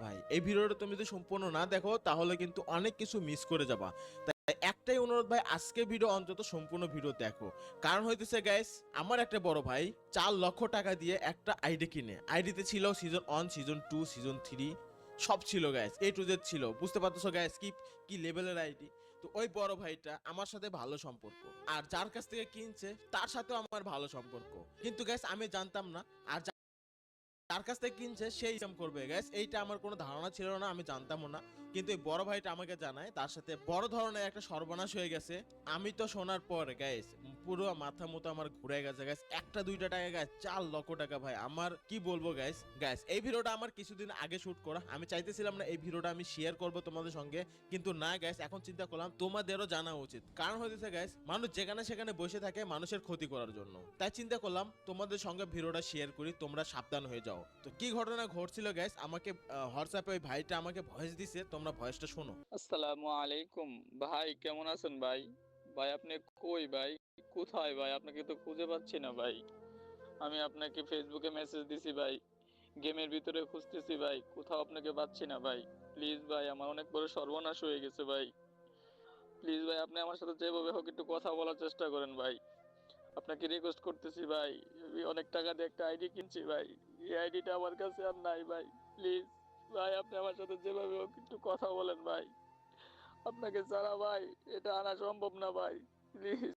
ভাই, এই ভিডিওটা তুমি যদি সম্পূর্ণ না দেখো তাহলে কিন্তু অনেক কিছু মিস করে যাবা। তাই একটাই অনুরোধ ভাই, আজকে ভিডিও অন্তত সম্পূর্ণ ভিডিও দেখো। কারণ হইতেছে গাইস, আমার একটা বড় ভাই 4 লক্ষ টাকা দিয়ে একটা আইডি কিনে। আইডিতে ছিল সিজন 1, সিজন 2, সিজন 3, সব ছিল গাইস, এ টু জেড ছিল। বুঝতে পারতেছো গাইস কি কি লেভেলের আইডি। তো ওই বড় ভাইটা আমার সাথে ভালো সম্পর্ক, আর যার কাছ থেকে কিনছে তার সাথেও আমার ভালো সম্পর্ক। কিন্তু গাইস আমি জানতাম না, আর তার কাছ থেকে কিনছে সেই ইনকাম করবে গ্যাস, এইটা আমার কোনো ধারণা ছিল না, আমি জানতামও না। কিন্তু এই বড় ভাইটা আমাকে জানায় তার সাথে বড় ধরনের একটা সর্বনাশ হয়ে গেছে। আমি তো শোনার পর গ্যাস পুরো মাথা মতো আমার ঘুরে গেছে গ্যাস। একটা দুইটা টাকা গ্যাস, 4 লক্ষ টাকা ভাই, আমার কি বলবো গ্যাস। গ্যাস এই ভিডিওটা আমার কিছুদিন আগে শুট করা, আমি চাইতেছিলাম না এই ভিডিওটা আমি শেয়ার করবো তোমাদের সঙ্গে, কিন্তু না গ্যাস, এখন চিন্তা করলাম তোমাদেরও জানা উচিত। কারণ হইতেছে গ্যাস, মানুষ যেখানে সেখানে বসে থাকে মানুষের ক্ষতি করার জন্য। তাই চিন্তা করলাম তোমাদের সঙ্গে ভিডিওটা শেয়ার করি, তোমরা সাবধান হয়ে যাও। তো কি ঘটনা ঘটছিল গ্যাস, আমাকে হোয়াটসঅ্যাপে ওই ভাইটা আমাকে ভয়েস দিছে, তোমরা ভয়েসটা শোনো। আসসালামু আলাইকুম ভাই, কেমন আছেন ভাই? ভাই আপনি কই ভাই? কোথায় ভাই? আপনাকে তো খুঁজে পাচ্ছি না ভাই। আমি আপনাকে ফেসবুকে মেসেজ দিছি ভাই, গেমের ভিতরে খুঁজতেছি ভাই, কোথাও আপনাকে পাচ্ছি না ভাই। প্লিজ ভাই, আমার অনেক বড় সর্বনাশ হয়ে গেছে ভাই। প্লিজ ভাই, আপনি আমার সাথে যেভাবে হোক একটু কথা বলার চেষ্টা করেন ভাই। আপনাকে রিকোয়েস্ট করতেছি ভাই, আমি অনেক টাকা দিয়ে একটা আইডি কিনছি ভাই, এই আইডিটা আমার কাছে আর নাই ভাই। প্লিজ ভাই, আপনি আমার সাথে যেভাবে হোক একটু কথা বলেন ভাই। আপনাকে ছাড়া ভাই এটা আনা সম্ভব না ভাই, প্লিজ